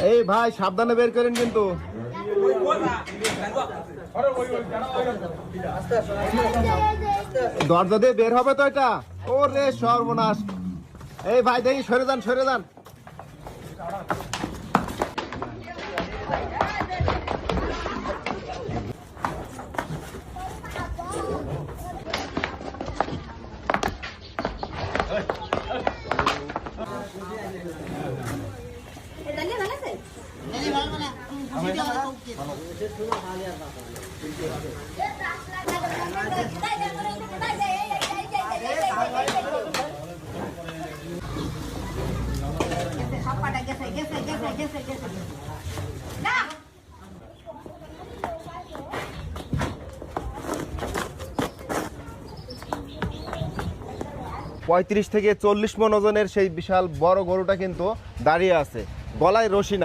এই ভাই সাবধানে বের করেন কিন্তু। দরজা দিয়ে বের হবে তো এটা। ওরে সর্বনাশ। এই ভাই দেখি সরে যান সরে যান। না 35 থেকে 40 মন ওজনের সেই বিশাল বড় গরুটা কিন্তু দাঁড়িয়ে আছে, গলায় রশি